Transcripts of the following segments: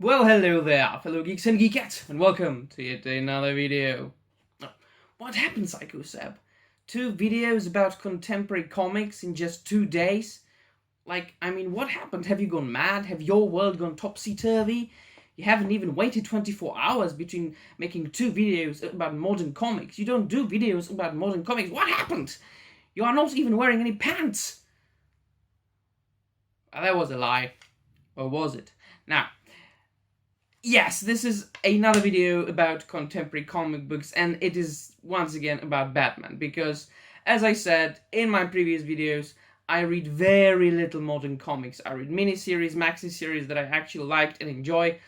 Well, hello there, fellow geeks and geekettes, and welcome to yet another video. What happened, Psycho Seb? 2 videos about contemporary comics in just 2 days? What happened? Have you gone mad? Have your world gone topsy-turvy? You haven't even waited 24 hours between making 2 videos about modern comics. You don't do videos about modern comics. What happened? You are not even wearing any pants. That was a lie. Or was it? Now, yes, this is another video about contemporary comic books, and it is once again about Batman, because, as I said in my previous videos, I read very little modern comics. I read miniseries, maxi series that I actually liked and enjoy.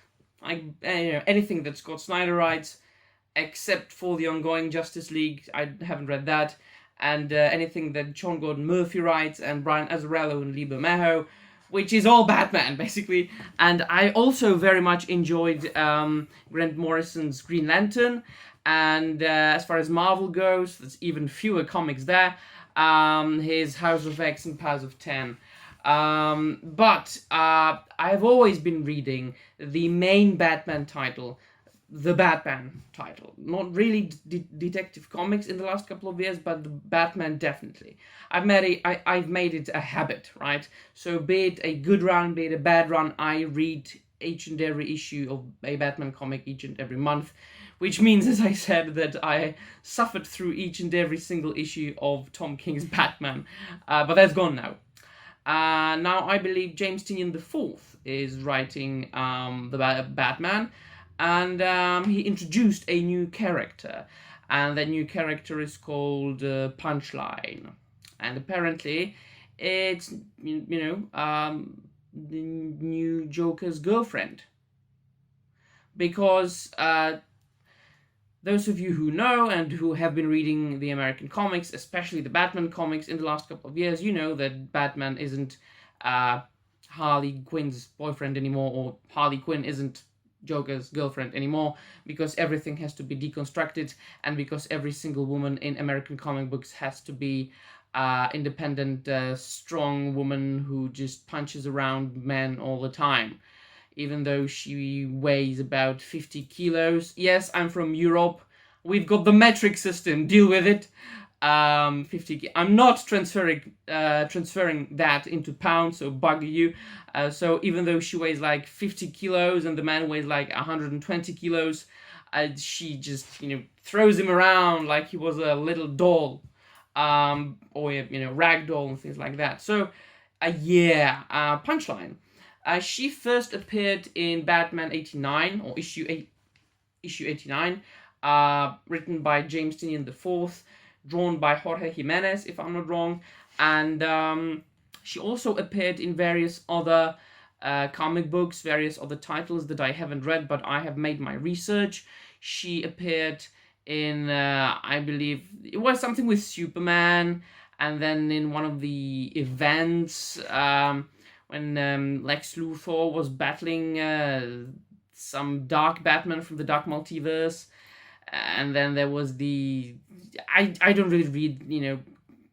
Anything that Scott Snyder writes, except for the ongoing Justice League, I haven't read that, and anything that Sean Gordon Murphy writes, and Brian Azzarello and Lee Bermejo, which is all Batman, basically. And I also very much enjoyed Grant Morrison's Green Lantern. And as far as Marvel goes, there's even fewer comics there. His House of X and Powers of 10. But I've always been reading the main Batman title, the Batman title. Not really Detective Comics in the last couple of years, but the Batman definitely. I've made it a habit, right? So be it a good run, be it a bad run, I read each and every issue of a Batman comic each and every month, which means, as I said, that I suffered through each and every single issue of Tom King's Batman, but that's gone now. Now I believe James Tynion IV is writing the Batman, and he introduced a new character, and that new character is called Punchline, and apparently it's the new Joker's girlfriend, because those of you who know and who have been reading the American comics, especially the Batman comics in the last couple of years, you know that Batman isn't Harley Quinn's boyfriend anymore, or Harley Quinn isn't Joker's girlfriend anymore, because everything has to be deconstructed, and because every single woman in American comic books has to be independent, strong woman who just punches around men all the time, even though she weighs about 50 kilos. Yes, I'm from Europe. We've got the metric system. Deal with it. 50. I'm not transferring that into pounds, so bugger you. So even though she weighs like 50 kilos and the man weighs like 120 kilos, she just throws him around like he was a little doll, or rag doll and things like that. So Punchline. She first appeared in Batman 89, or issue 89, written by James Tynion IV, drawn by Jorge Jimenez, if I'm not wrong, and she also appeared in various other comic books, various other titles that I haven't read, but I have made my research. She appeared in, I believe, it was something with Superman, and then in one of the events, when Lex Luthor was battling some dark Batman from the Dark Multiverse, and then there was the... I don't really read,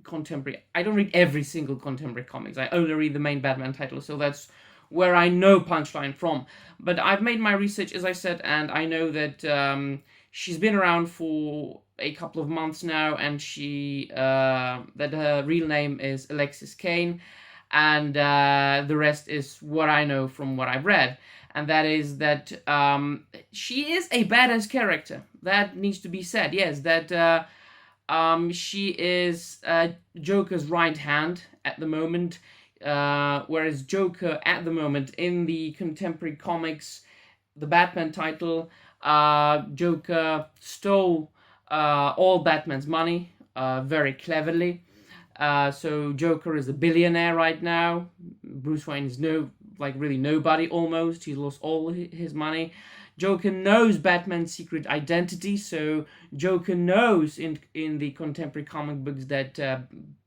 contemporary... I don't read every single contemporary comics. I only read the main Batman title, so that's where I know Punchline from. But I've made my research, as I said, and I know that she's been around for a couple of months now, and that her real name is Alexis Kane, and the rest is what I know from what I've read, and that is that she is a badass character. That needs to be said. Yes, that she is Joker's right hand at the moment, whereas Joker at the moment in the contemporary comics, the Batman title, Joker stole all Batman's money very cleverly. So Joker is a billionaire right now. Bruce Wayne is really nobody almost. He's lost all his money. Joker knows Batman's secret identity, so Joker knows in the contemporary comic books that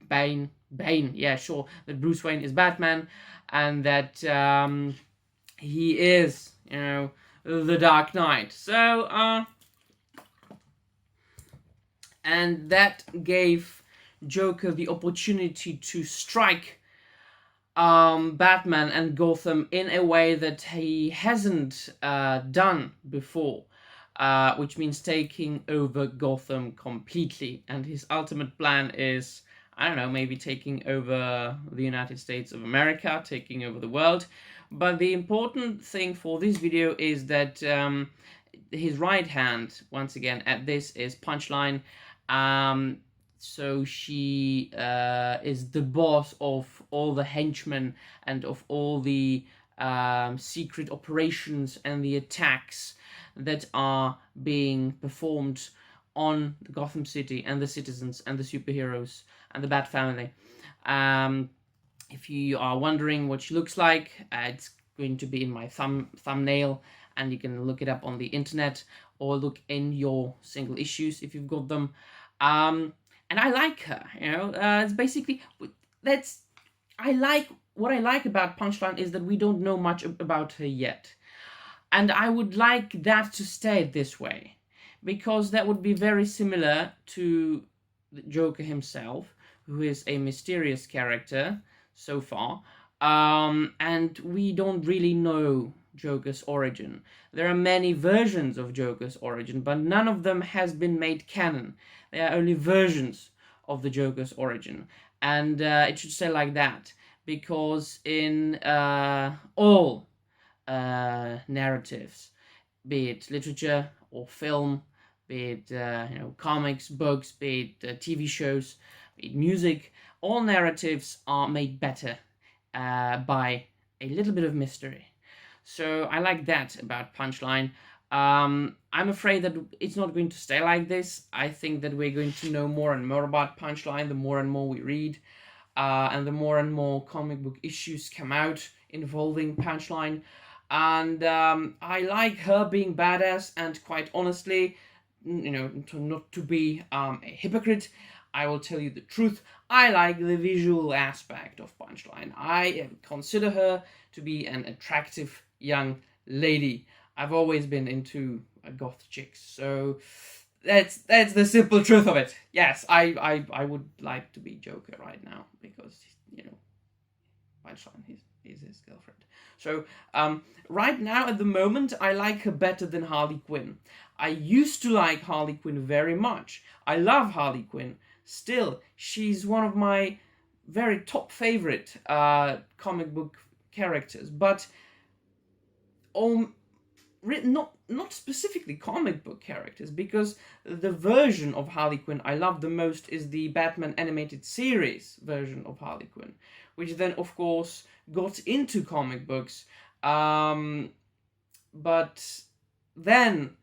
Bane, that Bruce Wayne is Batman, and that he is, the Dark Knight. So, and that gave Joker the opportunity to strike Batman and Gotham in a way that he hasn't done before, which means taking over Gotham completely. And his ultimate plan is, I don't know, maybe taking over the United States of America, taking over the world. But the important thing for this video is that his right hand, once again, at this is Punchline. So she is the boss of all the henchmen and of all the secret operations and the attacks that are being performed on the Gotham City and the citizens and the superheroes and the Bat Family. If you are wondering what she looks like, it's going to be in my thumbnail, and you can look it up on the internet or look in your single issues if you've got them. And I like her, you know. It's basically what I like about Punchline is that we don't know much about her yet, and I would like that to stay this way, because that would be very similar to the Joker himself, who is a mysterious character so far, and we don't really know Joker's origin. There are many versions of Joker's origin, but none of them has been made canon. They are only versions of the Joker's origin, and it should say like that, because in all narratives, be it literature or film, be it comics, books, be it TV shows, be it music, all narratives are made better by a little bit of mystery. So I like that about Punchline. I'm afraid that it's not going to stay like this. I think that we're going to know more and more about Punchline the more and more we read, and the more and more comic book issues come out involving Punchline. And I like her being badass, and quite honestly, not to be a hypocrite, I will tell you the truth. I like the visual aspect of Punchline. I consider her to be an attractive young lady. I've always been into goth chicks, so that's the simple truth of it. Yes, I would like to be Joker right now, because Punchline is his girlfriend. So right now at the moment, I like her better than Harley Quinn. I used to like Harley Quinn very much. I love Harley Quinn. Still, she's one of my very top favorite comic book characters, but not specifically comic book characters, because the version of Harley Quinn I love the most is the Batman animated series version of Harley Quinn, which then of course got into comic books, but then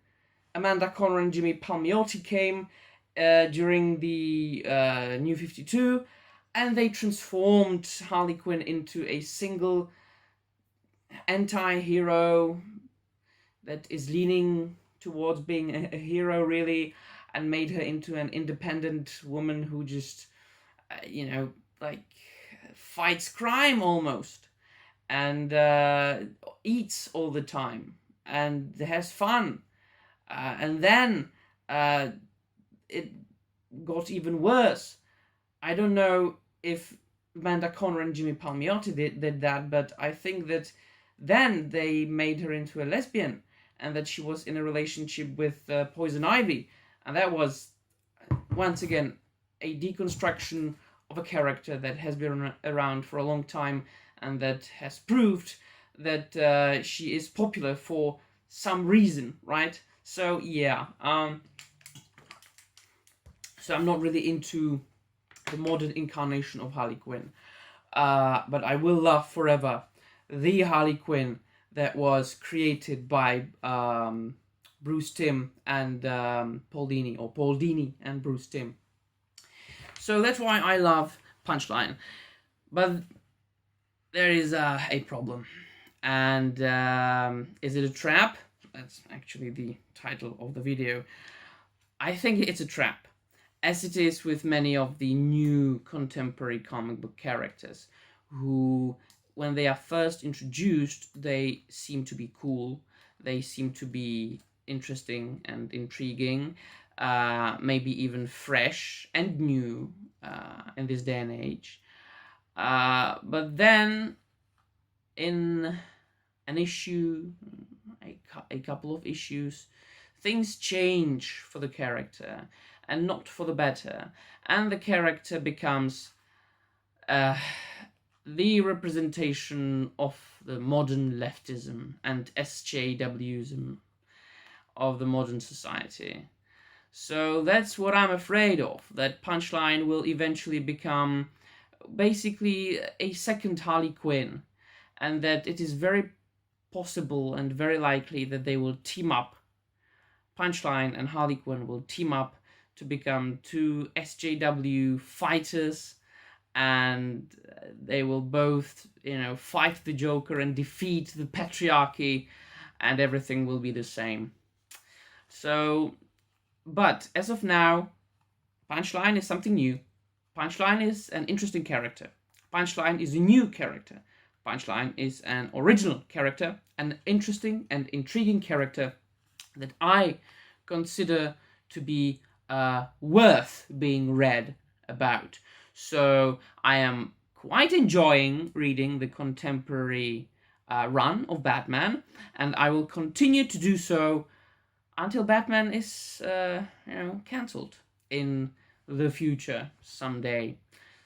Amanda Conner and Jimmy Palmiotti came during the New 52, and they transformed Harley Quinn into a single anti-hero that is leaning towards being a hero, really, and made her into an independent woman who just fights crime almost, and eats all the time and has fun, and then it got even worse. I don't know if Amanda Conner and Jimmy Palmiotti did that, but I think that then they made her into a lesbian, and that she was in a relationship with Poison Ivy, and that was once again a deconstruction of a character that has been around for a long time, and that has proved that she is popular for some reason, right? So yeah, so I'm not really into the modern incarnation of Harley Quinn, but I will love forever the Harley Quinn that was created by Bruce Timm and Paul Dini and Bruce Timm. So that's why I love Punchline. But there is a problem. And is it a trap? That's actually the title of the video. I think it's a trap, as it is with many of the new contemporary comic book characters, who, when they are first introduced, they seem to be cool, they seem to be interesting and intriguing, maybe even fresh and new in this day and age. But then in an issue, a couple of issues, things change for the character, and not for the better, and the character becomes the representation of the modern leftism and SJWism of the modern society. So that's what I'm afraid of, that Punchline will eventually become basically a second Harley Quinn, and that it is very possible and very likely that they will team up. Punchline and Harley Quinn will team up to become two SJW fighters, and they will both, fight the Joker and defeat the patriarchy, and everything will be the same. So, but as of now, Punchline is something new. Punchline is an interesting character. Punchline is a new character. Punchline is an original character, an interesting and intriguing character that I consider to be worth being read about. So I am quite enjoying reading the contemporary run of Batman, and I will continue to do so until Batman is cancelled in the future someday.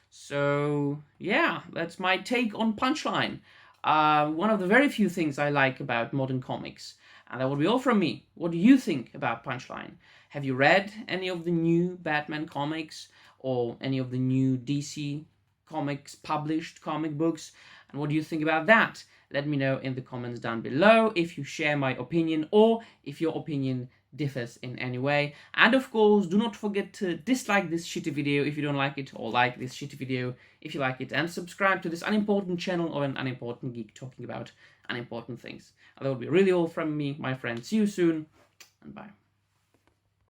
So yeah, that's my take on Punchline. One of the very few things I like about modern comics. And that will be all from me. What do you think about Punchline? Have you read any of the new Batman comics or any of the new DC comics, published comic books? And what do you think about that? Let me know in the comments down below if you share my opinion or if your opinion differs in any way. And of course, do not forget to dislike this shitty video if you don't like it, or like this shitty video if you like it, and subscribe to this unimportant channel of an unimportant geek talking about unimportant things. That would be really all from me, my friends. See you soon, and bye.